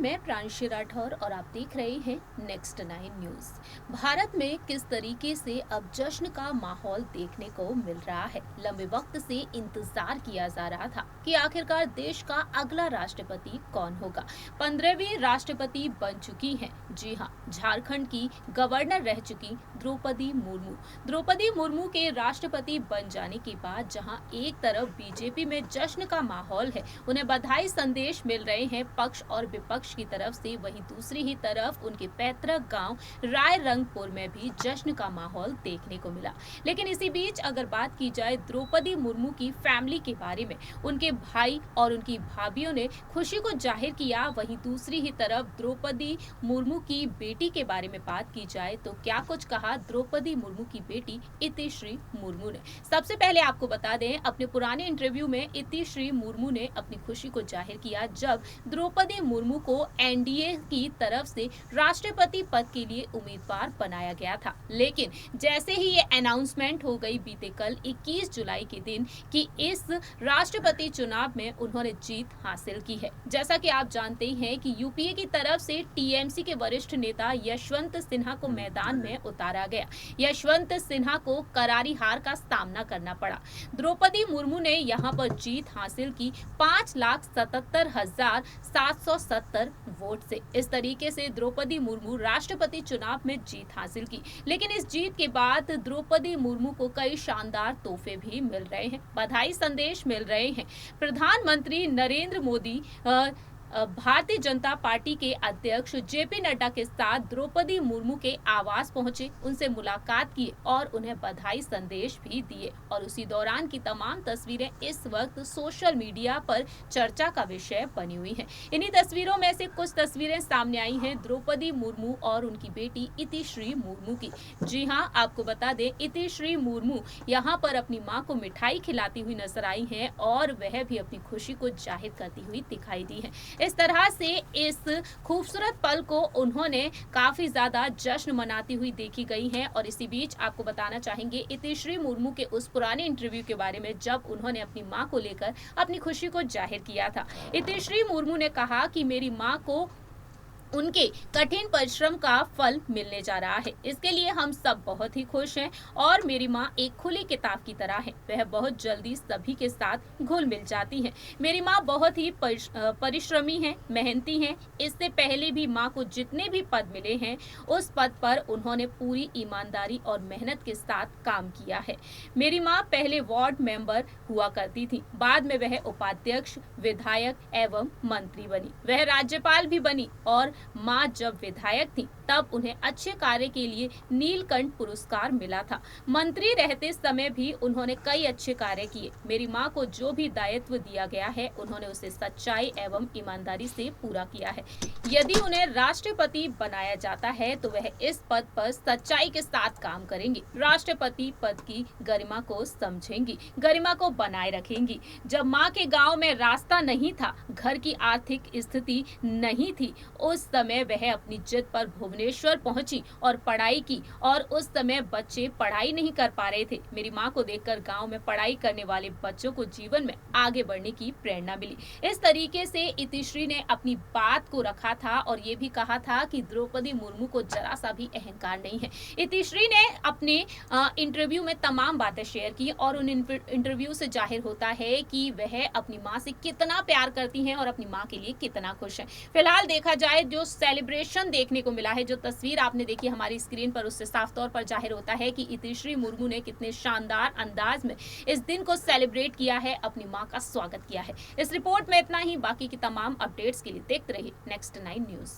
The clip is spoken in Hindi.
मैं प्रांशी राठौर और आप देख रहे हैं नेक्स्ट 9 न्यूज। भारत में किस तरीके से अब जश्न का माहौल देखने को मिल रहा है। लंबे वक्त से इंतजार किया जा रहा था कि आखिरकार देश का अगला राष्ट्रपति कौन होगा। 15वीं राष्ट्रपति बन चुकी हैं। जी हाँ, झारखंड की गवर्नर रह चुकी द्रौपदी मुर्मू। द्रौपदी मुर्मू के राष्ट्रपति बन जाने के बाद जहां एक तरफ बीजेपी में जश्न का माहौल है, उन्हें बधाई संदेश मिल रहे हैं पक्ष और विपक्ष की तरफ से, वहीं दूसरी ही तरफ उनके पैतृक गांव रायरंगपुर में भी जश्न का माहौल देखने को मिला। लेकिन इसी बीच अगर बात की जाए द्रौपदी मुर्मू की फैमिली के बारे में, उनके भाई और उनकी भाभीओं ने खुशी को जाहिर किया। वहीं दूसरी ही तरफ द्रौपदी मुर्मू की बेटी के बारे में बात की जाए तो क्या कुछ कहा द्रौपदी मुर्मू की बेटी इतिश्री मुर्मू ने। सबसे पहले आपको बता दें, अपने पुराने इंटरव्यू में इतिश्री मुर्मू ने अपनी खुशी को जाहिर किया जब द्रौपदी मुर्मू को एनडीए की तरफ से राष्ट्रपति पद के लिए उम्मीदवार बनाया गया था। लेकिन जैसे ही ये अनाउंसमेंट हो गई बीते कल 21 जुलाई के दिन कि इस राष्ट्रपति चुनाव में उन्होंने जीत हासिल की है। जैसा कि आप जानते हैं कि यूपीए की तरफ से टीएमसी के वरिष्ठ नेता यशवंत सिन्हा को मैदान में उतारा गया। यशवंत सिन्हा को करारी हार का सामना करना पड़ा। द्रौपदी मुर्मू ने यहां पर जीत हासिल की 5,77,770 वोट से। इस तरीके से द्रौपदी मुर्मू राष्ट्रपति चुनाव में जीत हासिल की। लेकिन इस जीत के बाद द्रौपदी मुर्मू को कई शानदार तोहफे भी मिल रहे हैं, बधाई संदेश मिल रहे हैं। प्रधानमंत्री नरेंद्र मोदी भारतीय जनता पार्टी के अध्यक्ष जेपी नड्डा के साथ द्रौपदी मुर्मू के आवास पहुंचे, उनसे मुलाकात की और उन्हें बधाई संदेश भी दिए। और उसी दौरान की तमाम तस्वीरें इस वक्त सोशल मीडिया पर चर्चा का विषय बनी हुई हैं। इन्हीं तस्वीरों में से कुछ तस्वीरें सामने आई हैं द्रौपदी मुर्मू और उनकी बेटी इतिश्री मुर्मू की। जी हाँ, आपको बता दें, इतिश्री मुर्मू यहाँ पर अपनी माँ को मिठाई खिलाती हुई नजर आई हैं और वह भी अपनी खुशी को जाहिर करती हुई दिखाई दी है। इस तरह से इस खूबसूरत पल को उन्होंने काफी ज्यादा जश्न मनाती हुई देखी गई हैं। और इसी बीच आपको बताना चाहेंगे इतिश्री मुर्मू के उस पुराने इंटरव्यू के बारे में जब उन्होंने अपनी मां को लेकर अपनी खुशी को जाहिर किया था। इतिश्री मुर्मू ने कहा कि मेरी मां को उनके कठिन परिश्रम का फल मिलने जा रहा है, इसके लिए हम सब बहुत ही खुश हैं। और मेरी माँ एक खुली किताब की तरह है, वह बहुत जल्दी सभी के साथ घुल मिल जाती हैं। मेरी माँ बहुत ही परिश्रमी हैं, मेहनती हैं। इससे पहले भी माँ को जितने भी पद मिले हैं उस पद पर उन्होंने पूरी ईमानदारी और मेहनत के साथ काम किया है। मेरी माँ पहले वार्ड मेंबर हुआ करती थी, बाद में वह उपाध्यक्ष, विधायक एवं मंत्री बनी, वह राज्यपाल भी बनी। और माँ जब विधायक थी तब उन्हें अच्छे कार्य के लिए नीलकंठ पुरस्कार मिला था। मंत्री रहते समय भी उन्होंने कई अच्छे कार्य किए। मेरी माँ को जो भी दायित्व दिया गया है उन्होंने उसे सच्चाई एवं ईमानदारी से पूरा किया है। यदि उन्हें राष्ट्रपति बनाया जाता है तो वह इस पद पर सच्चाई के साथ काम करेंगी, राष्ट्रपति पद की गरिमा को समझेंगी, गरिमा को बनाए रखेंगी। जब माँ के गाँव में रास्ता नहीं था, घर की आर्थिक स्थिति नहीं थी, उस समय वह अपनी जिद पर भुवनेश्वर पहुंची और पढ़ाई की। और उस समय बच्चे पढ़ाई नहीं कर पा रहे थे। मेरी माँ को देखकर गांव में पढ़ाई करने वाले बच्चों को जीवन में आगे बढ़ने की प्रेरणा मिली। इस तरीके से इतिश्री ने अपनी बात को रखा था और ये भी कहा था कि द्रौपदी मुर्मू को जरा सा भी अहंकार नहीं है। इतिश्री ने अपने इंटरव्यू में तमाम बातें शेयर की और उन इंटरव्यू से जाहिर होता है कि वह अपनी माँ से कितना प्यार करती हैं और अपनी माँ के लिए कितना खुश है। फिलहाल देखा जाए, जो सेलिब्रेशन देखने को मिला है, जो तस्वीर आपने देखी हमारी स्क्रीन पर, उससे साफ तौर पर जाहिर होता है कि इतिश्री मुर्मू ने कितने शानदार अंदाज में इस दिन को सेलिब्रेट किया है, अपनी मां का स्वागत किया है। इस रिपोर्ट में इतना ही। बाकी की तमाम अपडेट्स के लिए देखते रहिए नेक्स्ट 9 न्यूज।